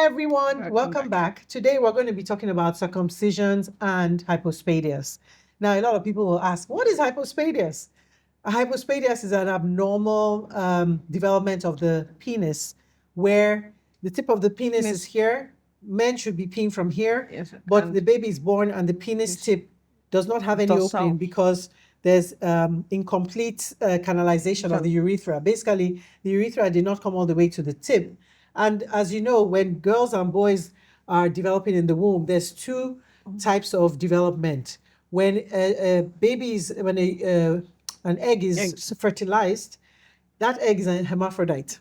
Hi, everyone. Welcome back. Today, we're going to be talking about circumcisions and hypospadias. Now, a lot of people will ask, what is hypospadias? A hypospadias is an abnormal development of the penis where the tip of the penis is here. Men should be peeing from here, but the baby is born and the penis tip does not have any opening because there's incomplete canalization of the urethra. Basically, the urethra did not come all the way to the tip. And as you know, when girls and boys are developing in the womb, there's two types of development. When an egg is fertilized, that egg is a hermaphrodite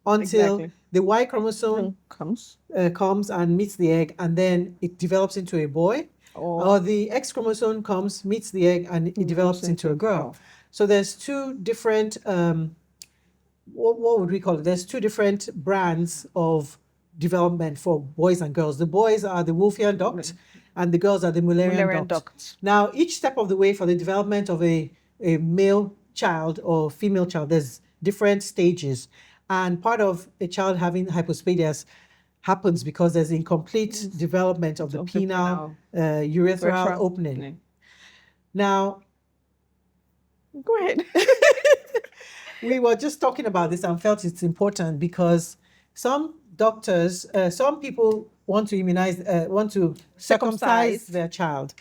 until the Y chromosome comes and meets the egg, and then it develops into a boy. Or the X chromosome comes, meets the egg, and it develops into a girl. So there's two different what would we call it? There's two different brands of development for boys and girls. The boys are the Wolffian duct, and the girls are the Mullerian duct. Now, each step of the way for the development of a male child or female child, there's different stages. And part of a child having hypospadias happens because there's incomplete development of the penile urethral opening. Now, go ahead. We were just talking about this and felt it's important because some doctors, some people want to circumcise their child.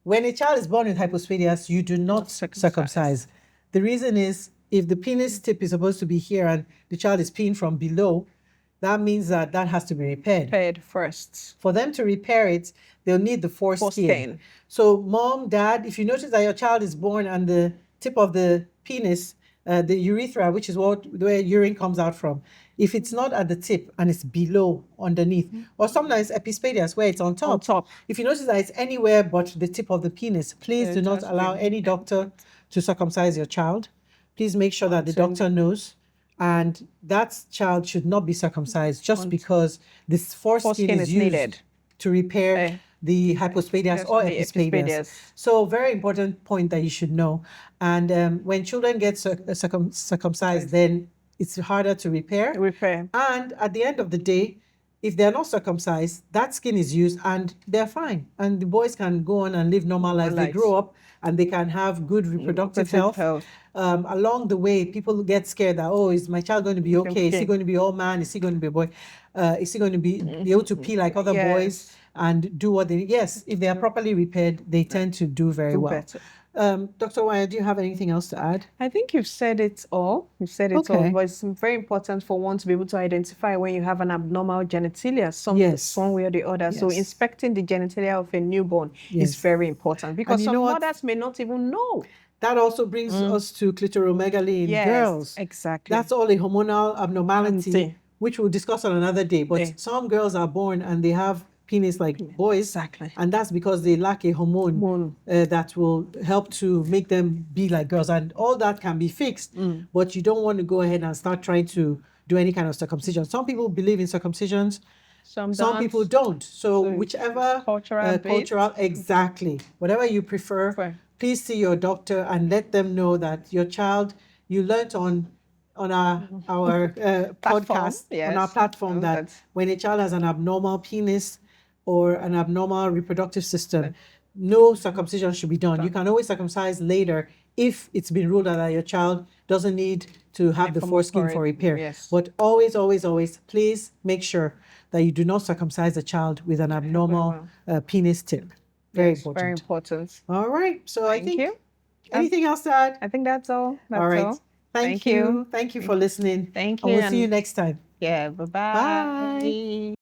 When a child is born with hypospadias, you do not circumcise. The reason is if the penis tip is supposed to be here and the child is peeing from below, that means that has to be repaired. Repaired first. For them to repair it, they'll need the foreskin. So mom, dad, if you notice that your child is born and the tip of the penis, the urethra, which is where urine comes out from, if it's not at the tip and it's below, underneath, or sometimes epispadias where it's on top. If you notice that it's anywhere but the tip of the penis, please do not allow any doctor to circumcise your child. Please make sure that the doctor knows. And that child should not be circumcised just because this foreskin is used needed to repair the hypospadias or epispadias. So very important point that you should know. And when children get circumcised, then it's harder to repair. And at the end of the day, if they're not circumcised, that skin is used and they're fine. And the boys can go on and live normal lives. They grow up and they can have good reproductive health. Along the way, people get scared that, is my child going to be okay? Is he going to be all man? Is he going to be a boy? Is he going to be able to pee like other boys and do what they... Yes, if they are properly repaired, they tend to do very well. Dr. Wire, do you have anything else to add? I think you've said it all. But it's very important for one to be able to identify when you have an abnormal genitalia, some way or the other. So inspecting the genitalia of a newborn is very important because some mothers may not even know. That also brings us to clitoromegaly in girls. Exactly. That's all a hormonal abnormality, which we'll discuss on another day. But some girls are born and they have penis like boys. Exactly. And that's because they lack a hormone that will help to make them be like girls. And all that can be fixed. But you don't want to go ahead and start trying to do any kind of circumcision. Some people believe in circumcisions. Some people don't. So whichever cultural, exactly. Whatever you prefer, please see your doctor and let them know that your child, you learnt on our podcast, on our platform, that when a child has an abnormal penis or an abnormal reproductive system, no circumcision should be done. You can always circumcise later if it's been ruled out that your child doesn't need to have the foreskin for repair. But always, always, always, please make sure that you do not circumcise a child with an abnormal penis tip. Very important. Very important. All right. So I think anything else to add? I think that's all. All right. Thank you. Thank you for listening. Thank you. And we'll see you next time. Yeah. Bye-bye. Bye.